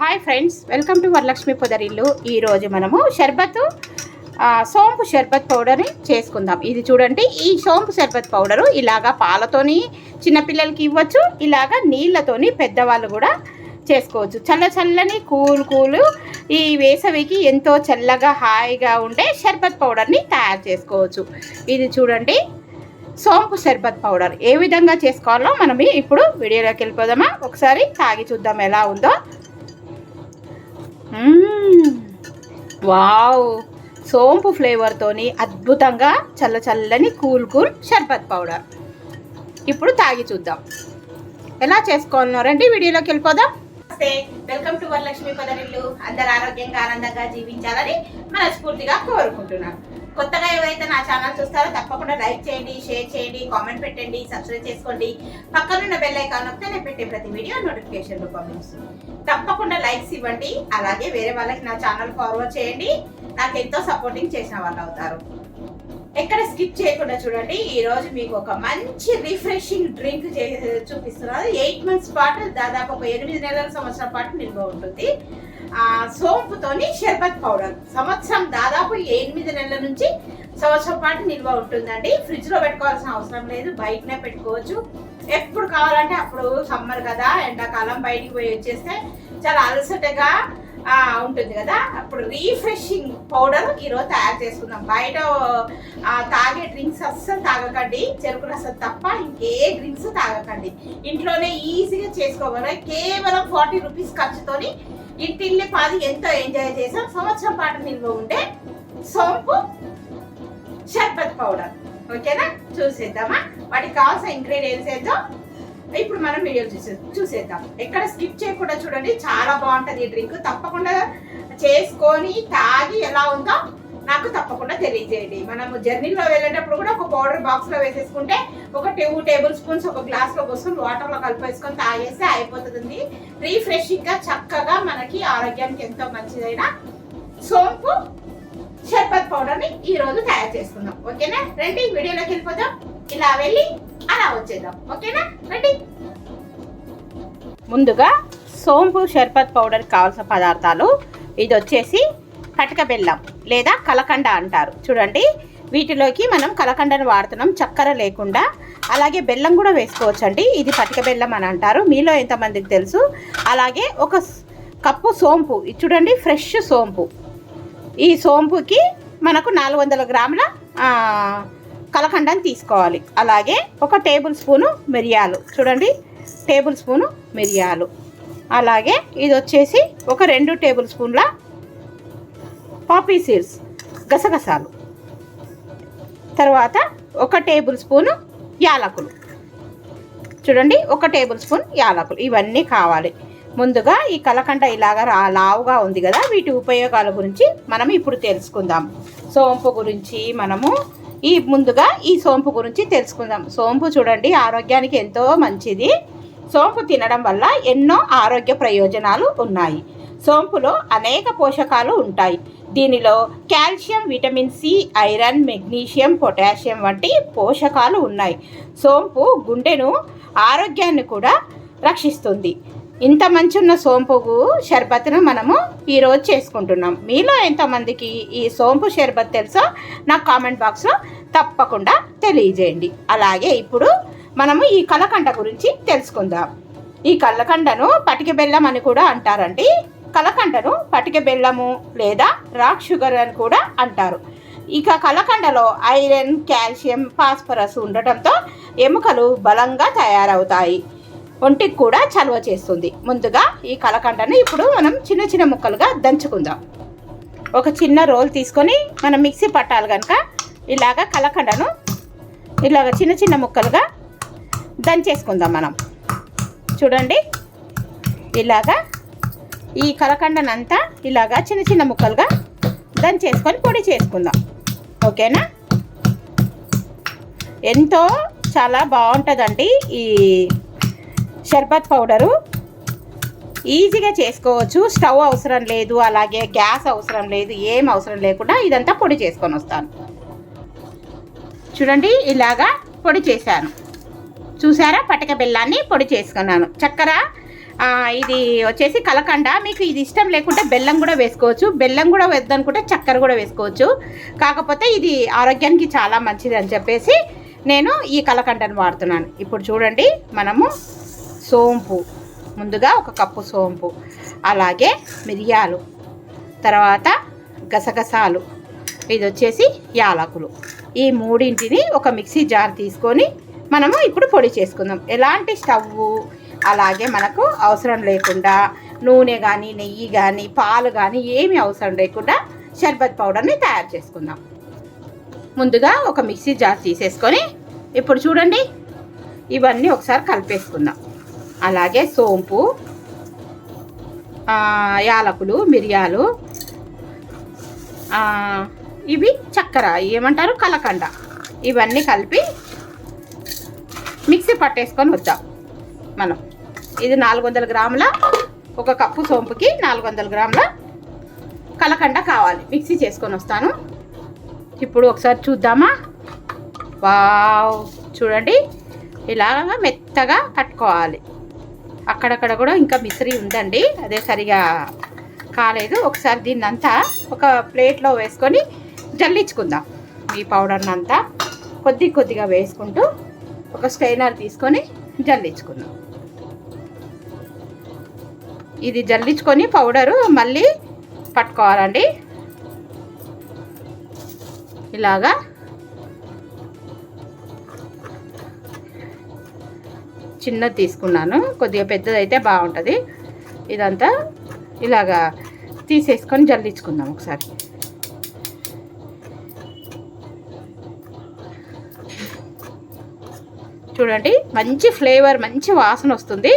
Hi friends, welcome to Varalakshmi Podarillu. ఈరోజు మనము సోంపు షర్బత్ పౌడర్ని చేసుకుందాం. ఇది చూడండి, ఈ సోంపు షర్బత్ పౌడరు ఇలాగా పాలతోని చిన్నపిల్లలకి ఇవ్వచ్చు, ఇలాగా నీళ్ళతోని పెద్దవాళ్ళు కూడా చేసుకోవచ్చు. చల్లని కూల్ ఈ వేసవికి ఎంతో చల్లగా హాయిగా ఉండే షర్బత్ పౌడర్ని తయారు చేసుకోవచ్చు. ఇది చూడండి, సోంపు షర్బత్ పౌడర్ ఏ విధంగా చేసుకోవాలో మనం ఇప్పుడు వీడియోలోకి వెళ్ళిపోదామా. ఒకసారి తాగి చూద్దాం ఎలా ఉందో. వావ్, సోంపు ఫ్లేవర్తోని అద్భుతంగా చల్లని కూల్ షర్బత్ పౌడర్. ఇప్పుడు తాగి చూద్దాం ఎలా చేసుకోవాలనో రండి వీడియోలోకి వెళ్ళిపోదాం. Welcome to Varalakshmi Podarillu. అందరు ఆరోగ్యంగా ఆనందంగా జీవించాలని మనస్ఫూర్తిగా కోరుకుంటున్నాను. కొత్తగా ఎవరైతే నా ఛానల్ చూస్తారో తప్పకుండా లైక్ చేయండి, షేర్ చేయండి, కామెంట్ పెట్టండి, సబ్స్క్రైబ్ చేసుకోండి. పక్కనున్న బెల్ ఐకాన్ నొక్కితే నేను పెట్టే ప్రతి వీడియో నోటిఫికేషన్ రూపంలో వస్తుంది. తప్పకుండా లైక్స్ ఇవ్వండి, అలాగే వేరే వాళ్ళకి నా ఛానల్ ఫార్వర్డ్ చేయండి. నాకు ఎంతో సపోర్టింగ్ చేసిన వాళ్ళు అవుతారు. ఎక్కడ స్కిప్ చేయకుండా చూడండి. ఈ రోజు మీకు ఒక మంచి రిఫ్రెషింగ్ డ్రింక్ చూపిస్తున్నాను. 8 months పాటు, దాదాపు ఒక 8 నెలల సంవత్సరం పాటు నిల్వ ఉంటుంది. సోంపుతోని షర్బత్ పౌడర్ సంవత్సరం, దాదాపు 8 నెలల నుంచి సంవత్సరం పాటు నిల్వ ఉంటుందండి. ఫ్రిడ్జ్ లో పెట్టుకోవాల్సిన అవసరం లేదు, బయటనే పెట్టుకోవచ్చు. ఎప్పుడు కావాలంటే అప్పుడు. సమ్మర్ కదా, ఎండాకాలం బయటికి పోయి వచ్చేస్తే చాలా అలసటగా ఉంటుంది కదా, అప్పుడు రీఫ్రెషింగ్ పౌడర్ ఈరోజు తయారు చేసుకుందాం. బయట తాగే డ్రింక్స్ అస్సలు తాగకండి, చెరుకు రసం తప్ప ఇంకే డ్రింక్స్ తాగకండి. ఇంట్లోనే ఈజీగా చేసుకోవాలి. కేవలం 40 రూపీస్ ఖర్చుతోని ఇంటిల్లి పాది ఎంతో ఎంజాయ్ చేసాం. సంవత్సరం పాటు నిల్వ ఉండే సోంపు షర్బత్ పౌడర్. ఓకేనా, చూసేద్దామా వాటికి కావాల్సిన ఇంగ్రీడియంట్స్ ఏంటో ఇప్పుడు మనం వీడియో చూసేద్దాం. ఎక్కడ స్కిప్ చేయకుండా చూడండి, చాలా బాగుంటుంది ఈ డ్రింక్. తప్పకుండా చేసుకొని తాగి ఎలా ఉందో నాకు తప్పకుండా తెలియజేయండి. మనము జర్నీలో వెళ్ళేటప్పుడు కూడా ఒక పౌడర్ బాక్స్ లో వేసేసుకుంటే ఒక 2 టేబుల్ స్పూన్స్ ఒక గ్లాస్ లో పోసుకొని వాటర్ లో కలిపేసుకొని తాగేస్తే అయిపోతుంది. రిఫ్రెషింగ్ గా చక్కగా మనకి ఆరోగ్యానికి ఎంతో మంచిదైన సోంపు షర్బత్ పౌడర్ ని ఈ రోజు తయారు చేసుకుందాం. ఓకేనా, రండి వీడియోలోకి వెళ్ళిపోదాం. ఇలా వెళ్ళి అలా వచ్చేద్దాం. ఓకేనా, రండి. ముందుగా సోంపు షర్బత్ పౌడర్ కావాల్సిన పదార్థాలు, ఇది వచ్చేసి కటక బెల్లం లేదా కలకండ అంటారు. చూడండి, వీటిలోకి మనం కలకండను వాడుతున్నాం, చక్కెర లేకుండా. అలాగే బెల్లం కూడా వేసుకోవచ్చు అండి, ఇది పటిక బెల్లం అని అంటారు. మీలో ఎంతమందికి తెలుసు. అలాగే 1 కప్పు సోంపు, ఇది చూడండి ఫ్రెష్ సోంపు. ఈ సోంపుకి మనకు 400 గ్రాముల కలకండని తీసుకోవాలి. అలాగే 1 టేబుల్ స్పూను మిరియాలు, చూడండి టేబుల్ స్పూను మిరియాలు. అలాగే ఇది వచ్చేసి 2 టేబుల్ స్పూన్ల పాపీ సీడ్స్, గసగసాలు. తర్వాత 1 టేబుల్ స్పూను యాలకులు, చూడండి 1 టేబుల్ స్పూన్ యాలకులు. ఇవన్నీ కావాలి. ముందుగా ఈ కలకండ ఇలాగా లావుగా ఉంది కదా, వీటి ఉపయోగాల గురించి మనం ఇప్పుడు తెలుసుకుందాం. సోంపు గురించి మనము ముందుగా ఈ సోంపు గురించి తెలుసుకుందాం. సోంపు చూడండి ఆరోగ్యానికి ఎంతో మంచిది. సోంపు తినడం వల్ల ఎన్నో ఆరోగ్య ప్రయోజనాలు ఉన్నాయి. సోంపులో అనేక పోషకాలు ఉంటాయి. దీనిలో calcium, vitamin C, iron, magnesium, potassium వంటి పోషకాలు ఉన్నాయి. సోంపు గుండెను, ఆరోగ్యాన్ని కూడా రక్షిస్తుంది. ఇంత మంచి ఉన్న సోంపు షర్బత్ను మనము ఈరోజు చేసుకుంటున్నాం. మీలో ఎంతమందికి ఈ సోంపు షర్బత్ తెలుసో నాకు కామెంట్ బాక్స్లో తప్పకుండా తెలియజేయండి. అలాగే ఇప్పుడు మనము ఈ కలకండ గురించి తెలుసుకుందాం. ఈ కలకండను పటిక బెల్లం అని కూడా అంటారండి. కలకండను పటిక బెల్లము లేదా రాక్ షుగర్ అని కూడా అంటారు. ఇక కలకండలో ఐరన్, కాల్షియం, ఫాస్ఫరస్ ఉండటంతో ఎముకలు బలంగా తయారవుతాయి. ఒంటికి కూడా చలువ చేస్తుంది. ముందుగా ఈ కలకండను ఇప్పుడు మనం చిన్న ముక్కలుగా దంచుకుందాం. ఒక చిన్న రోల్ తీసుకొని మనం మిక్సీ పట్టాలి కనుక ఇలాగ కలకండను ఇలాగ చిన్న ముక్కలుగా దంచేసుకుందాం మనం. చూడండి, ఇలాగా ఈ కలకండనంతా ఇలాగా చిన్న ముక్కలుగా దంచేసుకొని పొడి చేసుకుందాం. ఓకేనా, ఎంతో చాలా బాగుంటుందండి ఈ షర్బత్ పౌడరు. ఈజీగా చేసుకోవచ్చు, స్టవ్ అవసరం లేదు, అలాగే గ్యాస్ అవసరం లేదు, ఏం అవసరం లేకుండా ఇదంతా పొడి చేసుకొని వస్తాను. చూడండి, ఇలాగా పొడి చేశాను. చూసారా, పటిక బెల్లాన్ని పొడి చేసుకున్నాను. చక్కెర ఇది వచ్చేసి కలకండ. మీకు ఇది ఇష్టం లేకుంటే బెల్లం కూడా వేసుకోవచ్చు, బెల్లం కూడా వేద్దనుకుంటే చక్కెర కూడా వేసుకోవచ్చు. కాకపోతే ఇది ఆరోగ్యానికి చాలా మంచిది అని చెప్పేసి నేను ఈ కలకండను వాడుతున్నాను. ఇప్పుడు చూడండి, మనము సోంపు, ముందుగా 1 కప్పు సోంపు, అలాగే మిరియాలు, తర్వాత గసగసాలు, ఇది వచ్చేసి యాలకులు, ఈ మూడింటిని ఒక మిక్సీ జార్ తీసుకొని మనము ఇప్పుడు పొడి చేసుకుందాం. ఎలాంటి స్టవ్ అలాగే మనకు అవసరం లేకుండా నూనె కానీ నెయ్యి కానీ పాలు కానీ ఏమీ అవసరం లేకుండా షర్బత్ పౌడర్ని తయారు చేసుకుందాం. ముందుగా ఒక మిక్సీ జార్ తీసేసుకొని ఇప్పుడు చూడండి ఇవన్నీ ఒకసారి కలిపేసుకుందాం. అలాగే సోంపు, యాలకులు, మిరియాలు, ఇవి చక్కెర ఏమంటారు కలకండ, ఇవన్నీ కలిపి మిక్సీ పట్టేసుకొని వద్దాం మనం. ఇది 400 గ్రాముల, 1 కప్పు సోంపుకి 400 గ్రాముల కలకండ కావాలి. మిక్సీ చేసుకొని వస్తాను. ఇప్పుడు ఒకసారి చూద్దామా. వావ్, చూడండి ఇలాగా మెత్తగా పట్టుకోవాలి. అక్కడక్కడ కూడా ఇంకా మిశ్రీ ఉందండి, అదే సరిగా కాలేదు. ఒకసారి దీన్ని అంతా ఒక ప్లేట్లో వేసుకొని జల్లించుకుందాం. ఈ పౌడర్ని అంతా కొద్దిగా వేసుకుంటూ ఒక స్ట్రైనర్ తీసుకొని జల్లించుకుందాం. ఇది జల్లించుకొని పౌడరు మళ్ళీ పట్టుకోవాలండి. ఇలాగా చిన్నది తీసుకున్నాను, కొద్దిగా పెద్దదైతే బాగుంటుంది. ఇదంతా ఇలాగా తీసేసుకొని జల్లించుకుందాం ఒకసారి. చూడండి మంచి ఫ్లేవర్, మంచి వాసన వస్తుంది.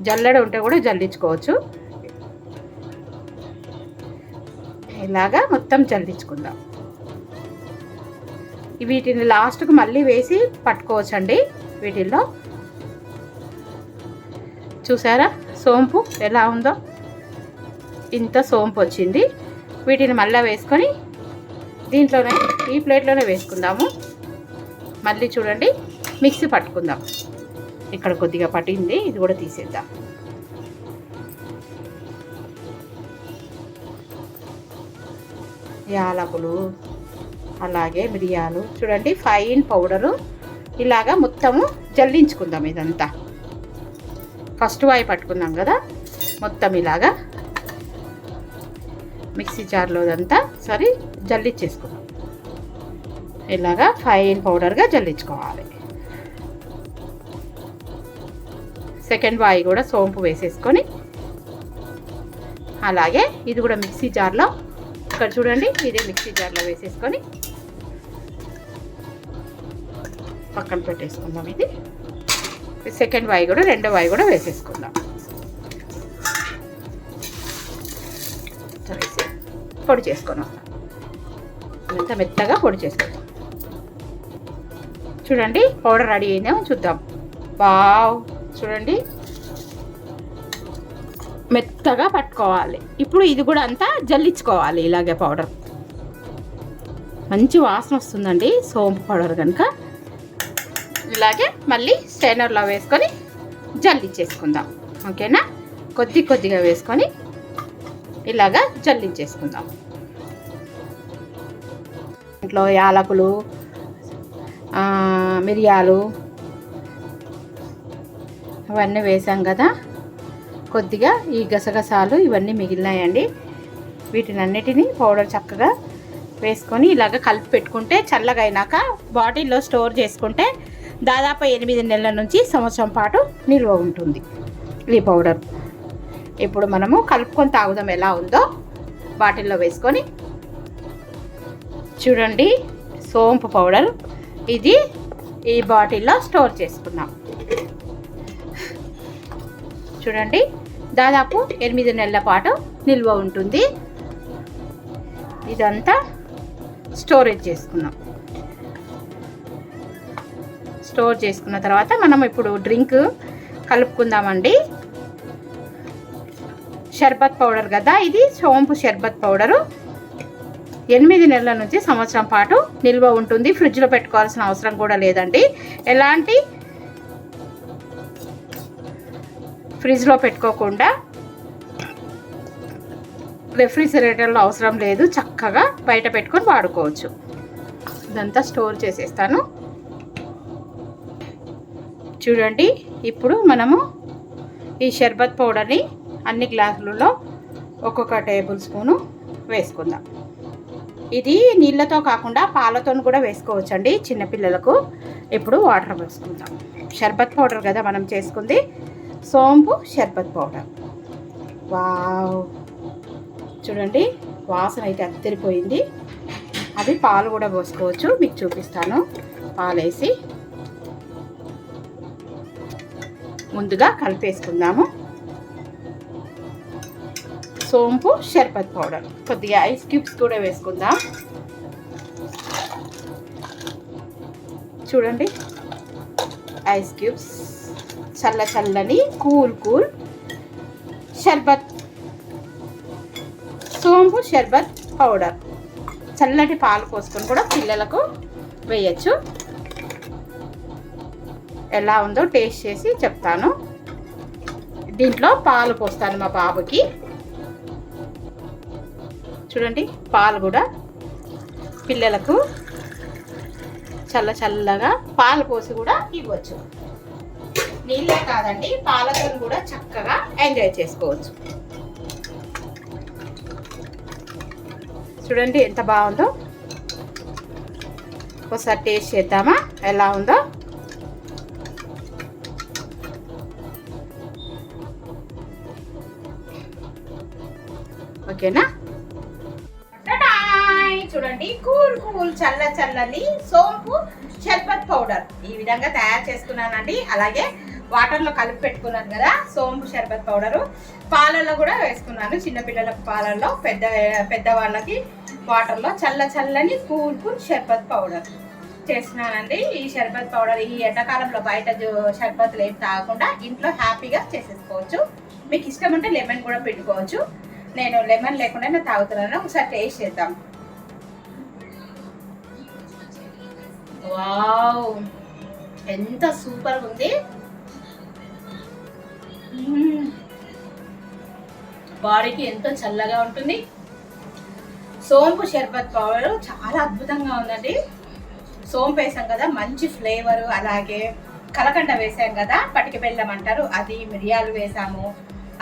జల్లెడ ఉంటే కూడా జల్లించుకోవచ్చు. ఇలాగా మొత్తం జల్లించుకుందాం. వీటిని లాస్ట్కు మళ్ళీ వేసి పట్టుకోవచ్చండి. వీటిల్లో చూసారా సోంపు ఎలా ఉందో, ఇంత సోంపు వచ్చింది. వీటిని మళ్ళీ వేసుకొని దీంట్లోనే ఈ ప్లేట్లోనే వేసుకుందాము. మళ్ళీ చూడండి మిక్సీ పట్టుకుందాం. ఇక్కడ కొద్దిగా పట్టింది, ఇది కూడా తీసేద్దాం. యాలకులు అలాగే మిరియాలు చూడండి ఫైన్ పౌడరు. ఇలాగా మొత్తము జల్లించుకుందాం. ఇదంతా ఫస్ట్ వాయి పట్టుకుందాం కదా, మొత్తం ఇలాగా మిక్సీ జార్లో ఇదంతా సరే జల్లించేసుకుందాం. ఇలాగా ఫైన్ పౌడర్గా జల్లించుకోవాలి. సెకండ్ వాయి కూడా సోంపు వేసేసుకొని అలాగే ఇది కూడా మిక్సీ జార్లో, ఇక్కడ చూడండి ఇదే మిక్సీ జార్లో వేసేసుకొని పక్కన పెట్టేసుకుందాం. ఇది సెకండ్ వాయి కూడా, రెండో వాయి కూడా వేసేసుకుందాం. వేసి పొడి చేసుకొని వస్తాం. ఇంత మెత్తగా పొడి చేసుకుందాం. చూడండి పౌడర్ రెడీ అయిందేమో చూద్దాం. వావ్, చూడండి మెత్తగా పట్టుకోవాలి. ఇప్పుడు ఇది కూడా అంతా జల్లించుకోవాలి. ఇలాగే పౌడర్ మంచి వాసన వస్తుందండి సోంపు పౌడర్ కనుక. ఇలాగే మళ్ళీ స్ట్రైనర్లో వేసుకొని జల్లించేసుకుందాం. ఓకేనా, కొద్దిగా వేసుకొని ఇలాగా జల్లించేసుకుందాం. ఇంట్లో యాలకులు, మిరియాలు అవన్నీ వేసాం కదా, కొద్దిగా ఈ గసగసాలు ఇవన్నీ మిగిలినాయండి. వీటిని అన్నిటినీ పౌడర్ చక్కగా వేసుకొని ఇలాగ కలిపి పెట్టుకుంటే చల్లగా అయినాక బాటిల్లో స్టోర్ చేసుకుంటే దాదాపు 8 నెలల నుంచి సంవత్సరం పాటు నిల్వ ఉంటుంది ఈ పౌడర్. ఇప్పుడు మనము కలుపుకొని తాగుదాం ఎలా ఉందో. బాటిల్లో వేసుకొని చూడండి సోంపు పౌడర్ ఇది ఈ బాటిల్లో స్టోర్ చేసుకున్నాం. చూడండి దాదాపు 8 నెలల పాటు నిల్వ ఉంటుంది. ఇదంతా స్టోరేజ్ చేసుకున్నాం. స్టోర్ చేసుకున్న తర్వాత మనం ఇప్పుడు డ్రింక్ కలుపుకుందామండి. షర్బత్ పౌడర్ కదా ఇది, సోంపు షర్బత్ పౌడరు. 8 నెలల నుంచి సంవత్సరం పాటు నిల్వ ఉంటుంది. ఫ్రిడ్జ్లో పెట్టుకోవాల్సిన అవసరం కూడా లేదండి. ఎలాంటి ఫ్రిడ్జ్లో పెట్టుకోకుండా రెఫ్రిజిరేటర్లో అవసరం లేదు, చక్కగా బయట పెట్టుకొని వాడుకోవచ్చు. ఇదంతా స్టోర్ చేసేస్తాను. చూడండి, ఇప్పుడు మనము ఈ షర్బత్ పౌడర్ని అన్ని గ్లాసులలో ఒక్కొక్క టేబుల్ స్పూను వేసుకుందాం. ఇది నీళ్ళతో కాకుండా పాలతో కూడా వేసుకోవచ్చండి చిన్నపిల్లలకు. ఇప్పుడు వాటర్ వేసుకుందాం. షర్బత్ పౌడర్ కదా మనం చేసుకుంది, సోంపు షర్బత్ పౌడర్. వావ్, చూడండి వాసన అయితే అద్దరిపోయింది. అవి పాలు కూడా పోసుకోవచ్చు, మీకు చూపిస్తాను. పాలు వేసి ముందుగా కలిపేసుకుందాము. సోంపు షర్బత్ పౌడర్, కొద్దిగా ఐస్ క్యూబ్స్ కూడా వేసుకుందాం. చూడండి, ఐస్ క్యూబ్స్, చల్లని కూల్ షర్బత్, సోంపు షర్బత్ పౌడర్. చల్లటి పాలు పోసుకొని కూడా పిల్లలకు వేయచ్చు. ఎలా ఉందో టేస్ట్ చేసి చెప్తాను. దీంట్లో పాలు పోస్తాను మా బాబుకి. చూడండి, పాలు కూడా పిల్లలకు చల్లగా పాలు పోసి కూడా ఇవ్వచ్చు. నీళ్ళే కాదండి, పాలతో కూడా చక్కగా ఎంజాయ్ చేసుకోవచ్చు. చూడండి ఎంత బాగుందో. ఒకసారి టేస్ట్ చేద్దామా ఎలా ఉందో. ఓకేనా? చూడండి, కూల్ చల్లని సోంపు షర్బత్ పౌడర్ ఈ విధంగా తయారు చేసుకున్నానండి. అలాగే వాటర్లో కలిపి పెట్టుకున్నాను కదా సోంపు షర్బత్ పౌడరు, పాలల్లో కూడా వేసుకున్నాను. చిన్నపిల్లలకు పాలల్లో, పెద్దవాళ్ళకి వాటర్లో. చల్లని కూల్ షర్బత్ పౌడర్ చేస్తున్నానండి. ఈ షర్బత్ పౌడర్ ఈ ఎండాకాలంలో బయట షర్బత్లు ఏం తాగకుండా ఇంట్లో హ్యాపీగా చేసేసుకోవచ్చు. మీకు ఇష్టం ఉంటే లెమన్ కూడా పెట్టుకోవచ్చు. నేను లెమన్ లేకుండానే తాగుతున్నాను. ఒకసారి టేస్ట్ చేద్దాం. వావ్, ఎంత సూపర్ ఉంది. బాడీకి ఎంతో చల్లగా ఉంటుంది. సోంపు షర్బత్ పౌడర్ చాలా అద్భుతంగా ఉందండి. సోంపు వేసాం కదా, మంచి ఫ్లేవర్. అలాగే కలకండ వేసాం కదా, పటిక బెల్లం అంటారు, అది మిరియాలు వేసాము,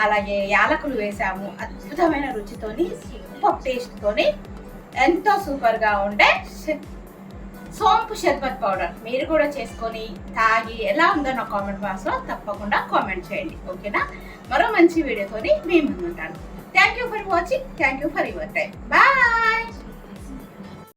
అలాగే యాలకులు వేసాము. అద్భుతమైన రుచితోని, సూపర్ టేస్ట్తోని ఎంతో సూపర్గా ఉండే సోంపు షర్బత్ పౌడర్ మీరు కూడా చేసుకొని తాగి ఎలా ఉందో నా కామెంట్ బాక్స్లో తప్పకుండా కామెంట్ చేయండి. ఓకేనా? మరో మంచి వీడియోతోని మీ ముందు ఉంటాను. Thank you for watching. Thank you for your time. Bye.